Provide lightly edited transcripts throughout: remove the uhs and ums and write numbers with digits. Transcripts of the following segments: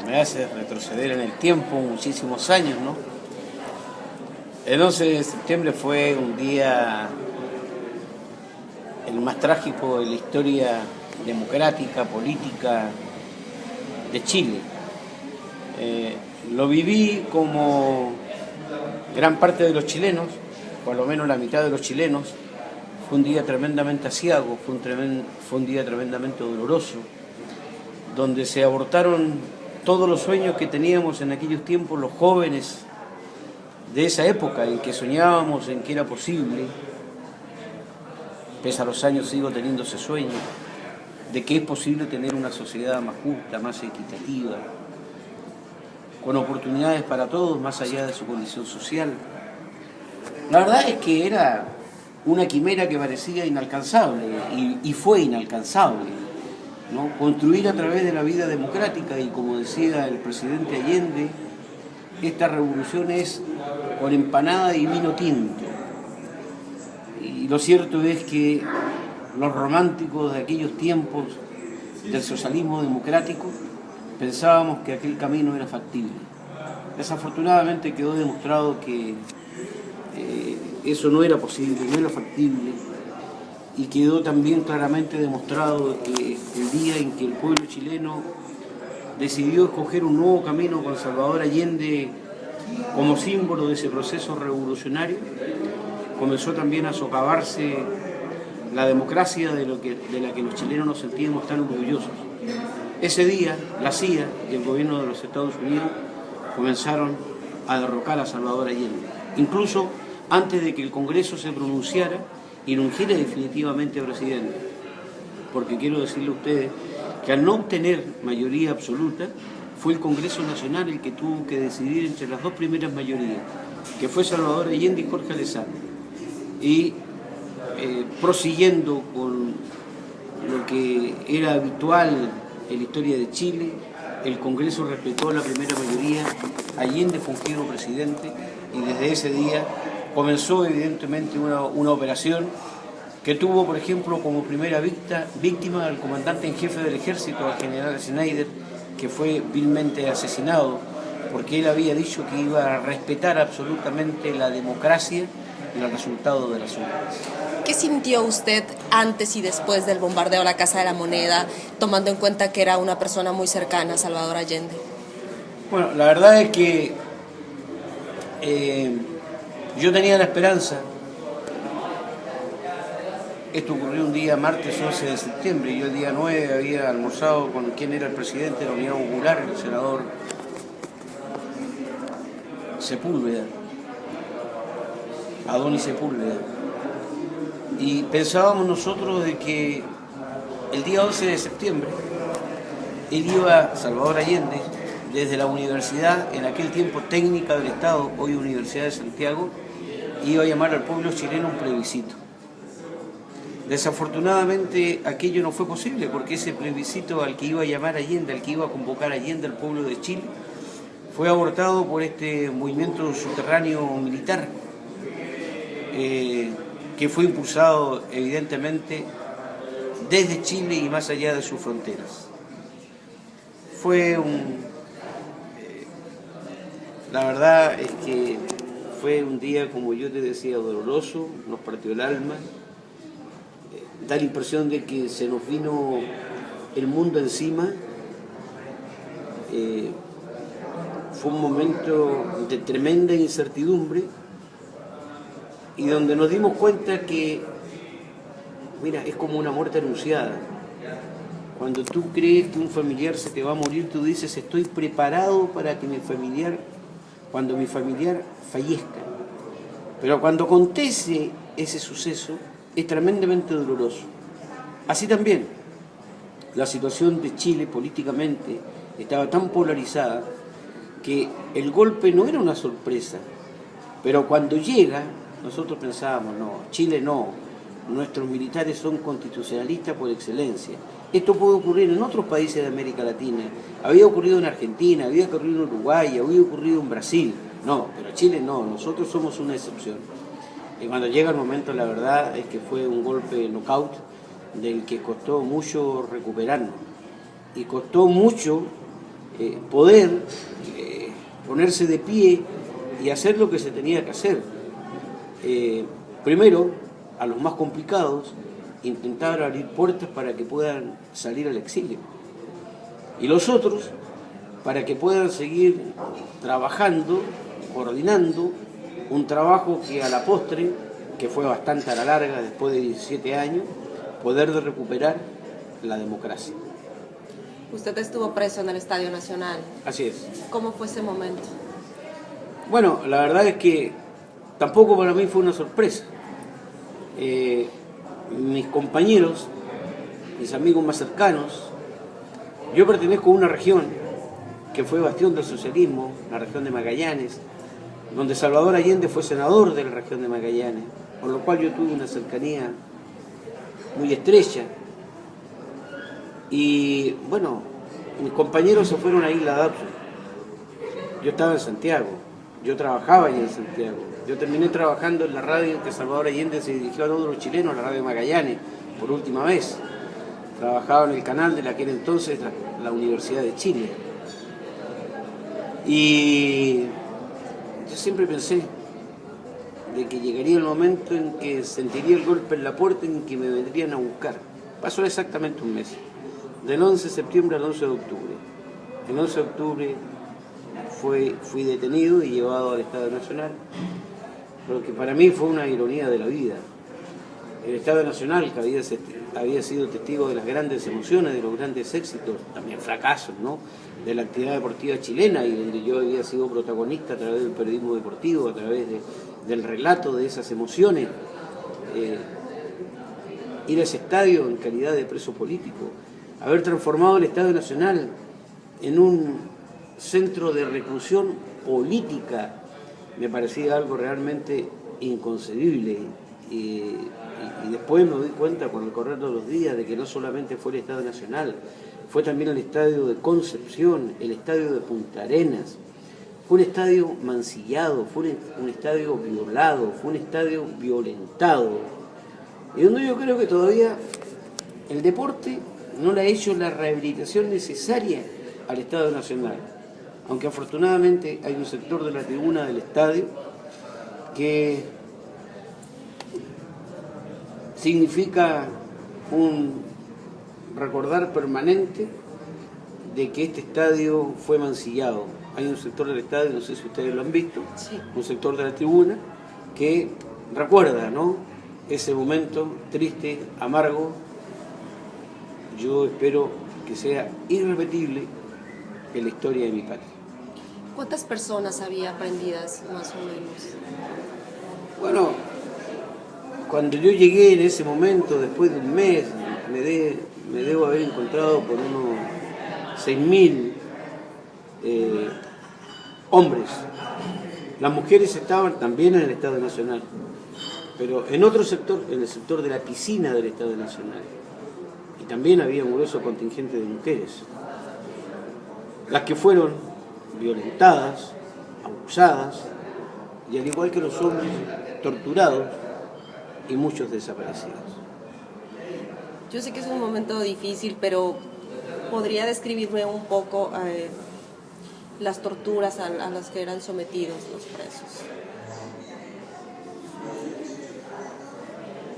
Me hace retroceder en el tiempo muchísimos años, ¿no? El 11 de septiembre fue un día el más trágico de la historia democrática, política de Chile. Lo viví como gran parte de los chilenos, por lo menos la mitad de los chilenos. Fue un día tremendamente aciago, fue un día tremendamente doloroso, donde se abortaron todos los sueños que teníamos en aquellos tiempos los jóvenes de esa época, en que soñábamos en que era posible. Pese a los años sigo teniendo ese sueño de que es posible tener una sociedad más justa, más equitativa, con oportunidades para todos más allá de su condición social. La verdad es que era una quimera que parecía inalcanzable y fue inalcanzable, ¿no? Construir a través de la vida democrática, y como decía el presidente Allende, esta revolución es con empanada y vino tinto. Y lo cierto es que los románticos de aquellos tiempos del socialismo democrático pensábamos que aquel camino era factible. Desafortunadamente quedó demostrado que eso no era posible, no era factible, y quedó también claramente demostrado que el día en que el pueblo chileno decidió escoger un nuevo camino con Salvador Allende como símbolo de ese proceso revolucionario, comenzó también a socavarse la democracia de la que los chilenos nos sentíamos tan orgullosos. Ese día, la CIA y el gobierno de los Estados Unidos comenzaron a derrocar a Salvador Allende, incluso antes de que el Congreso se pronunciara y lo ungiera definitivamente presidente. Porque quiero decirle a ustedes que al no obtener mayoría absoluta, fue el Congreso Nacional el que tuvo que decidir entre las dos primeras mayorías, que fue Salvador Allende y Jorge Alessandri. Y prosiguiendo con lo que era habitual en la historia de Chile, el Congreso respetó la primera mayoría, Allende fue ungido presidente, y desde ese día comenzó evidentemente una operación que tuvo, por ejemplo, como primera víctima al comandante en jefe del ejército, al general Schneider, que fue vilmente asesinado porque él había dicho que iba a respetar absolutamente la democracia y el resultado de las urnas. ¿Qué sintió usted antes y después del bombardeo a la Casa de la Moneda, tomando en cuenta que era una persona muy cercana a Salvador Allende? Bueno, la verdad es que yo tenía la esperanza. Esto ocurrió un día martes 11 de septiembre, y yo el día 9 había almorzado con quien era el presidente de la Unidad Popular, el senador Sepúlveda, Adonis Sepúlveda. Y pensábamos nosotros de que el día 11 de septiembre él iba, Salvador Allende, desde la universidad, en aquel tiempo técnica del Estado, hoy Universidad de Santiago, iba a llamar al pueblo chileno a un plebiscito. Desafortunadamente aquello no fue posible, porque ese plebiscito al que iba a llamar Allende, al que iba a convocar Allende al pueblo de Chile, fue abortado por este movimiento subterráneo militar, que fue impulsado evidentemente desde Chile y más allá de sus fronteras. La verdad es que fue un día, como yo te decía, doloroso, nos partió el alma. Da la impresión de que se nos vino el mundo encima. Fue un momento de tremenda incertidumbre, y donde nos dimos cuenta que, mira, es como una muerte anunciada. Cuando tú crees que un familiar se te va a morir, tú dices, estoy preparado para que cuando mi familiar fallezca. Pero cuando acontece ese suceso, es tremendamente doloroso. Así también, la situación de Chile políticamente estaba tan polarizada que el golpe no era una sorpresa, pero cuando llega, nosotros pensábamos, no, Chile no, nuestros militares son constitucionalistas por excelencia. Esto puede ocurrir en otros países de América Latina, había ocurrido en Argentina, había ocurrido en Uruguay, había ocurrido en Brasil, no, pero Chile no, nosotros somos una excepción. Y cuando llega el momento, la verdad es que fue un golpe knockout del que costó mucho recuperarnos, y costó mucho poder ponerse de pie y hacer lo que se tenía que hacer. Primero, a los más complicados, intentar abrir puertas para que puedan salir al exilio. Y los otros, para que puedan seguir trabajando, coordinando un trabajo que a la postre, que fue bastante a la larga, después de 17 años, poder recuperar la democracia. Usted estuvo preso en el Estadio Nacional. Así es. ¿Cómo fue ese momento? Bueno, la verdad es que tampoco para mí fue una sorpresa. Mis compañeros, mis amigos más cercanos, yo pertenezco a una región que fue bastión del socialismo, la región de Magallanes, donde Salvador Allende fue senador de la región de Magallanes, por lo cual yo tuve una cercanía muy estrecha. Y bueno, mis compañeros se fueron a Isla Dawson. Yo estaba en Santiago, yo trabajaba allí en Santiago. Yo terminé trabajando en la radio en que Salvador Allende se dirigió a todos los chilenos, la radio Magallanes, por última vez. Trabajaba en el canal de aquel entonces la Universidad de Chile. Y yo siempre pensé de que llegaría el momento en que sentiría el golpe en la puerta en que me vendrían a buscar. Pasó exactamente un mes, del 11 de septiembre al 11 de octubre. El 11 de octubre fui detenido y llevado al Estadio Nacional, lo que para mí fue una ironía de la vida. El Estadio Nacional, que había sido testigo de las grandes emociones, de los grandes éxitos, también fracasos, ¿no?, de la actividad deportiva chilena, y donde yo había sido protagonista a través del periodismo deportivo, a través del relato de esas emociones, ir a ese estadio en calidad de preso político, haber transformado el Estadio Nacional en un centro de reclusión política, me parecía algo realmente inconcebible. Y después me doy cuenta con el correr de los días de que no solamente fue el Estadio Nacional, fue también el Estadio de Concepción, el Estadio de Punta Arenas, fue un estadio mancillado, fue un estadio violado, fue un estadio violentado, y donde yo creo que todavía el deporte no le ha hecho la rehabilitación necesaria al Estadio Nacional, aunque afortunadamente hay un sector de la tribuna del estadio que significa un recordar permanente de que este estadio fue mancillado. Hay un sector del estadio, no sé si ustedes lo han visto, sí, un sector de la tribuna que recuerda, ¿no?, ese momento triste, amargo. Yo espero que sea irrepetible en la historia de mi patria. ¿Cuántas personas había prendidas, más o menos? Bueno, cuando yo llegué en ese momento, después de un mes, me debo haber encontrado con unos 6.000 hombres. Las mujeres estaban también en el Estadio Nacional, pero en otro sector, en el sector de la piscina del Estadio Nacional. Y también había un grueso contingente de mujeres, las que fueron violentadas, abusadas, y al igual que los hombres, torturados y muchos desaparecidos. Yo sé que es un momento difícil, pero ¿podría describirme un poco las torturas a las que eran sometidos los presos?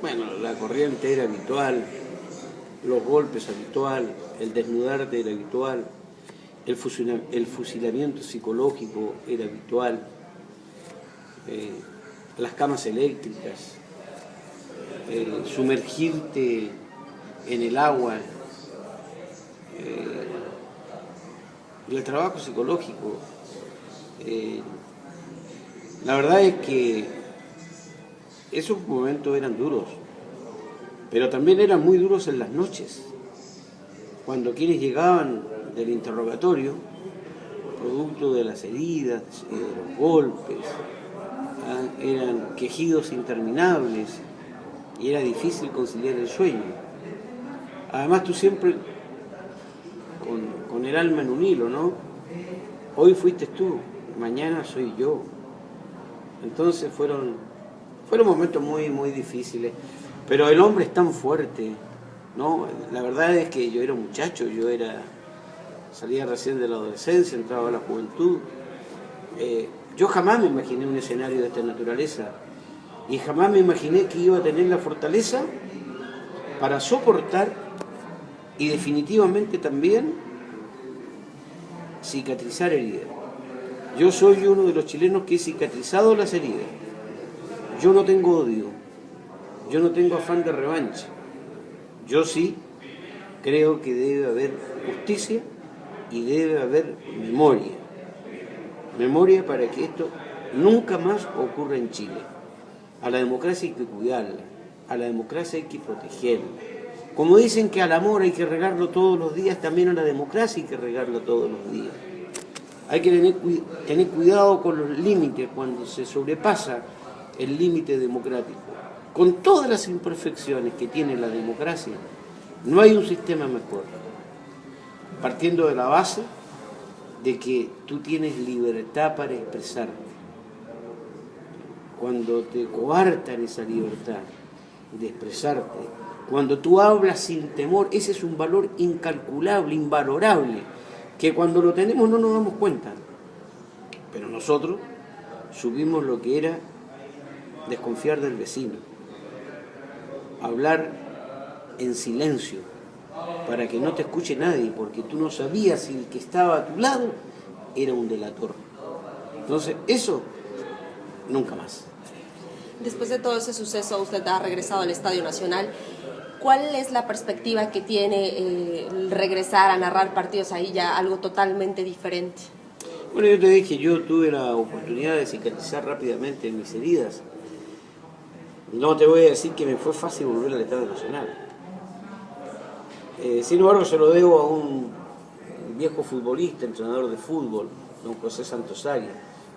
Bueno, la corriente era habitual, los golpes habitual, el desnudarte era habitual, el fusilamiento psicológico era habitual, las camas eléctricas, sumergirte en el agua, y el trabajo psicológico. La verdad es que esos momentos eran duros, pero también eran muy duros en las noches, cuando quienes llegaban del interrogatorio, producto de las heridas, de los golpes, eran quejidos interminables y era difícil conciliar el sueño. Además tú siempre con el alma en un hilo, ¿no? Hoy fuiste tú, mañana soy yo. Entonces fueron momentos muy, muy difíciles, pero el hombre es tan fuerte, ¿no? La verdad es que yo era un muchacho, yo era salía recién de la adolescencia, entraba a la juventud. Yo jamás me imaginé un escenario de esta naturaleza y jamás me imaginé que iba a tener la fortaleza para soportar y definitivamente también cicatrizar heridas. Yo soy uno de los chilenos que he cicatrizado las heridas. Yo no tengo odio, yo no tengo afán de revancha. Yo sí creo que debe haber justicia y debe haber memoria. Memoria para que esto nunca más ocurra en Chile. A la democracia hay que cuidarla, a la democracia hay que protegerla. Como dicen que al amor hay que regarlo todos los días, también a la democracia hay que regarlo todos los días. Hay que tener cuidado con los límites cuando se sobrepasa el límite democrático. Con todas las imperfecciones que tiene la democracia, no hay un sistema mejor. Partiendo de la base de que tú tienes libertad para expresarte. Cuando te coartan esa libertad de expresarte, cuando tú hablas sin temor, ese es un valor incalculable, invalorable, que cuando lo tenemos no nos damos cuenta. Pero nosotros supimos lo que era desconfiar del vecino, hablar en silencio para que no te escuche nadie, porque tú no sabías si el que estaba a tu lado era un delator. Entonces, eso nunca más. Después de todo ese suceso, usted ha regresado al Estadio Nacional. ¿Cuál es la perspectiva que tiene regresar a narrar partidos ahí, ya algo totalmente diferente? Bueno, yo te dije, yo tuve la oportunidad de cicatrizar rápidamente mis heridas. No te voy a decir que me fue fácil volver al Estadio Nacional. Sin embargo, se lo debo a un viejo futbolista, entrenador de fútbol, don José Santosari,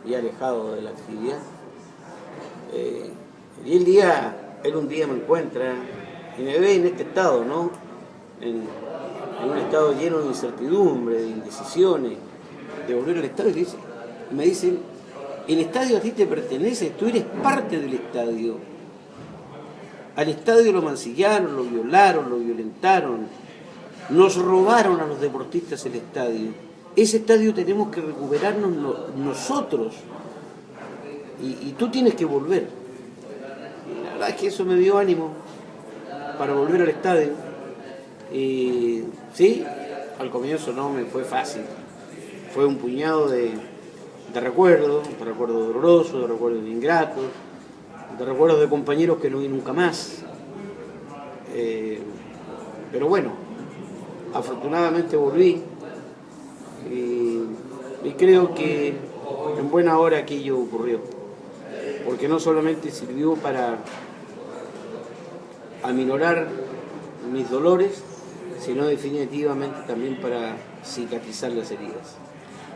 ya alejado de la actividad. Y él un día me encuentra y me ve en este estado, ¿no? En un estado lleno de incertidumbre, de indecisiones, de volver al estadio, y me dice, el estadio a ti te pertenece, tú eres parte del estadio. Al estadio lo mancillaron, lo violaron, lo violentaron, nos robaron a los deportistas el estadio. Ese estadio tenemos que recuperarnos nosotros, y tú tienes que volver. Y la verdad es que eso me dio ánimo para volver al estadio. Y sí, al comienzo no me fue fácil. Fue un puñado de recuerdos dolorosos, de recuerdos ingratos, de recuerdos de compañeros que no vi nunca más. Pero bueno, afortunadamente volví y creo que en buena hora aquello ocurrió, porque no solamente sirvió para aminorar mis dolores, sino definitivamente también para cicatrizar las heridas.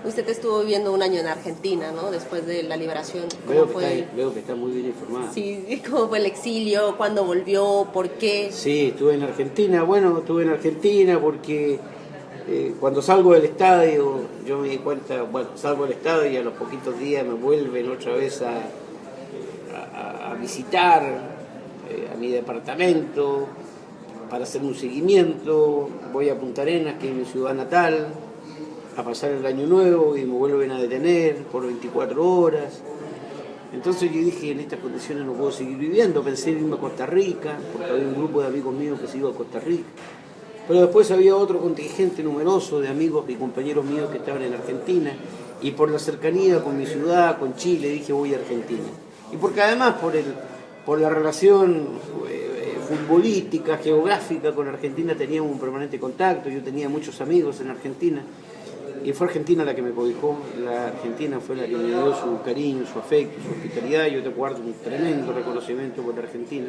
Usted estuvo viviendo un año en Argentina, ¿no? Después de la liberación. Veo que está muy bien informada. Sí, ¿cómo fue el exilio? ¿Cuándo volvió? ¿Por qué? Sí, estuve en Argentina. Bueno, estuve en Argentina porque cuando salgo del estadio, yo me di cuenta, bueno, salgo del estadio y a los poquitos días me vuelven otra vez a visitar a mi departamento para hacer un seguimiento. Voy a Punta Arenas, que es mi ciudad natal, a pasar el año nuevo y me vuelven a detener por 24 horas. Entonces yo dije, en estas condiciones no puedo seguir viviendo. Pensé en irme a Costa Rica, porque había un grupo de amigos míos que se iba a Costa Rica. Pero después había otro contingente numeroso de amigos y compañeros míos que estaban en Argentina, y por la cercanía con mi ciudad, con Chile, dije voy a Argentina. Y porque además por la relación futbolística, geográfica con Argentina teníamos un permanente contacto, yo tenía muchos amigos en Argentina, y fue Argentina la que me cobijó, la Argentina fue la que me dio su cariño, su afecto, su hospitalidad. Yo te guardo un tremendo reconocimiento por la Argentina.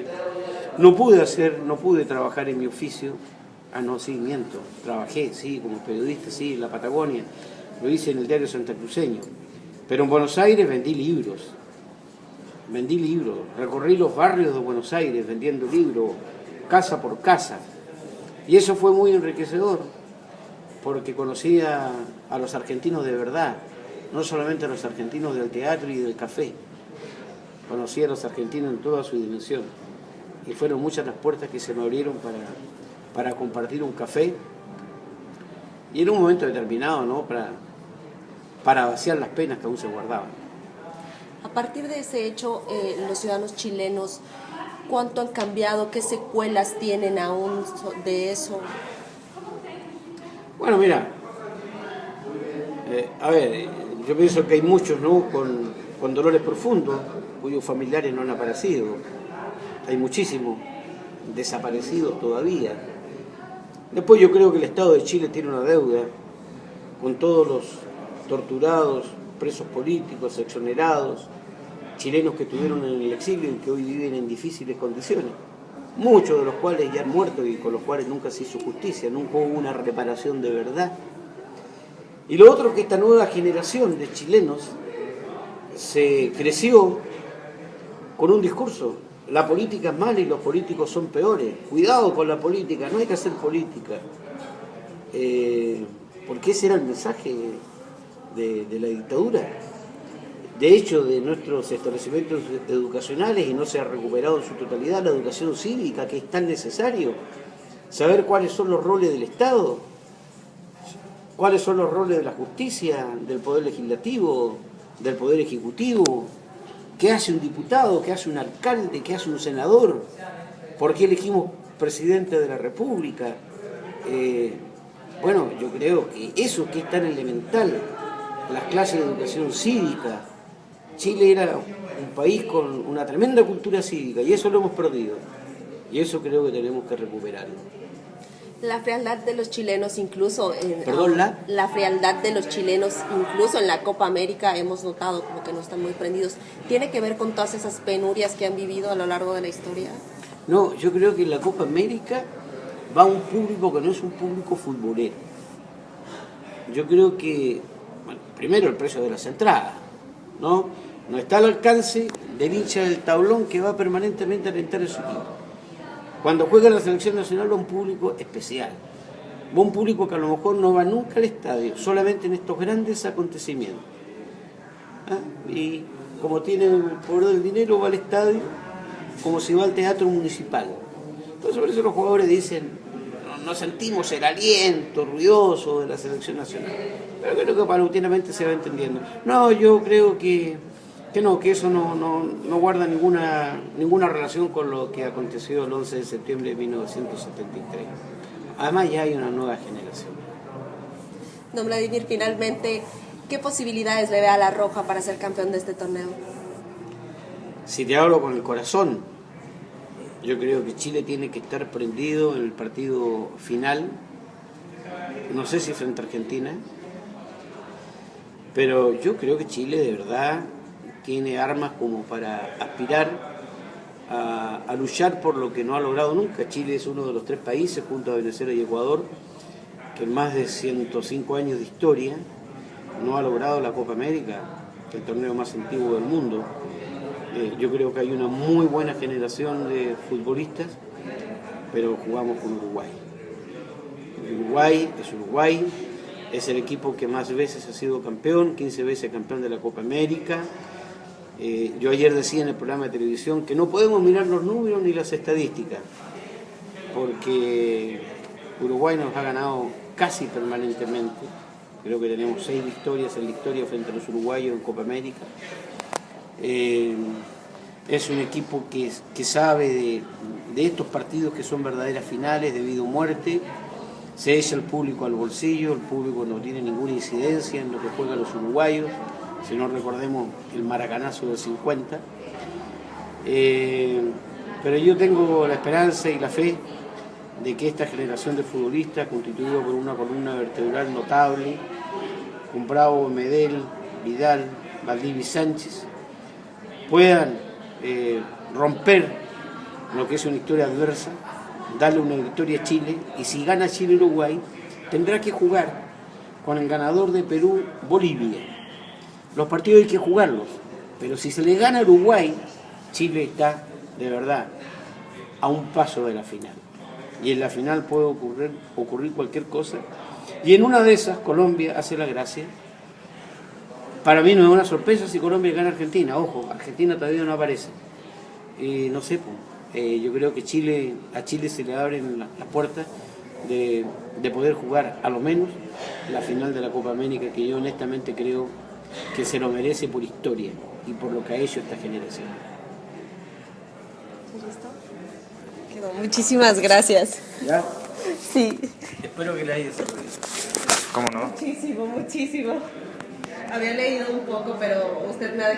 No pude trabajar en mi oficio. Miento, trabajé, sí, como periodista, sí, en la Patagonia, lo hice en el diario Santacruceño, pero en Buenos Aires vendí libros, recorrí los barrios de Buenos Aires vendiendo libros, casa por casa, y eso fue muy enriquecedor, porque conocí a los argentinos de verdad, no solamente a los argentinos del teatro y del café, conocí a los argentinos en toda su dimensión, y fueron muchas las puertas que se me abrieron para compartir un café Y era un momento determinado, ¿no?, para vaciar las penas que aún se guardaban. A partir de ese hecho, los ciudadanos chilenos, ¿cuánto han cambiado? ¿Qué secuelas tienen aún de eso? Bueno, mira, a ver, yo pienso que hay muchos, ¿no?, con dolores profundos, cuyos familiares no han aparecido. Hay muchísimos desaparecidos todavía. Después yo creo que el Estado de Chile tiene una deuda con todos los torturados, presos políticos, exonerados, chilenos que estuvieron en el exilio y que hoy viven en difíciles condiciones. Muchos de los cuales ya han muerto y con los cuales nunca se hizo justicia, nunca hubo una reparación de verdad. Y lo otro es que esta nueva generación de chilenos se creció con un discurso: la política es mala y los políticos son peores. Cuidado con la política, no hay que hacer política. Porque ese era el mensaje de la dictadura. De hecho, de nuestros establecimientos educacionales, y no se ha recuperado en su totalidad la educación cívica, que es tan necesario. Saber cuáles son los roles del Estado, cuáles son los roles de la justicia, del Poder Legislativo, del Poder Ejecutivo, qué hace un diputado, qué hace un alcalde, qué hace un senador, por qué elegimos presidente de la República. Bueno, yo creo que eso que es tan elemental, las clases de educación cívica. Chile era un país con una tremenda cultura cívica y eso lo hemos perdido. Y eso creo que tenemos que recuperarlo. La frialdad de los chilenos incluso la frialdad de los chilenos incluso en la Copa América hemos notado como que no están muy prendidos. ¿Tiene que ver con todas esas penurias que han vivido a lo largo de la historia? No, yo creo que en la Copa América va un público que no es un público futbolero. Yo creo que, bueno, primero el precio de las entradas, ¿no? No está al alcance del hincha del tablón que va permanentemente a alentar a su equipo. Cuando juega la selección nacional va un público especial, va un público que a lo mejor no va nunca al estadio, solamente en estos grandes acontecimientos. Y como tiene el poder del dinero, va al estadio como si va al teatro municipal. Entonces por eso los jugadores dicen: no sentimos el aliento ruidoso de la selección nacional. Pero creo que paulatinamente se va entendiendo. No, yo creo que eso no guarda ninguna relación con lo que aconteció el 11 de septiembre de 1973. Además ya hay una nueva generación. Don Vladimir, finalmente, ¿qué posibilidades le ve a La Roja para ser campeón de este torneo? Si te hablo con el corazón, yo creo que Chile tiene que estar prendido en el partido final, no sé si frente a Argentina, pero yo creo que Chile de verdad tiene armas como para aspirar a luchar por lo que no ha logrado nunca. Chile es uno de los 3 países, junto a Venezuela y Ecuador, que en más de 105 años de historia no ha logrado la Copa América, el torneo más antiguo del mundo. Yo creo que hay una muy buena generación de futbolistas, pero jugamos con Uruguay. Uruguay es el equipo que más veces ha sido campeón, 15 veces campeón de la Copa América. Yo ayer decía en el programa de televisión que no podemos mirar los números ni las estadísticas, porque Uruguay nos ha ganado casi permanentemente. Creo que tenemos 6 victorias en la historia frente a los uruguayos en Copa América. Es un equipo que sabe de estos partidos que son verdaderas finales de vida o muerte. Se echa el público al bolsillo, el público no tiene ninguna incidencia en lo que juegan los uruguayos, si no recordemos el maracanazo del 50. Pero yo tengo la esperanza y la fe de que esta generación de futbolistas, constituida por una columna vertebral notable, con Bravo, Medel, Vidal, Valdivia y Sánchez, puedan romper lo que es una historia adversa, darle una victoria a Chile, y si gana Chile-Uruguay, tendrá que jugar con el ganador de Perú-Bolivia. Los partidos hay que jugarlos, pero si se le gana a Uruguay, Chile está, de verdad, a un paso de la final. Y en la final puede ocurrir cualquier cosa. Y en una de esas, Colombia hace la gracia. Para mí no es una sorpresa si Colombia gana a Argentina. Ojo, Argentina todavía no aparece. No sé, yo creo que a Chile se le abren las puertas de poder jugar a lo menos la final de la Copa América, que yo honestamente creo que se lo merece por historia y por lo que ha hecho esta generación. ¿Listo? Quedó. Muchísimas gracias. ¿Ya? Sí. Espero que le haya servido. ¿Cómo no? Muchísimo, muchísimo. Había leído un poco, pero usted me ha dejado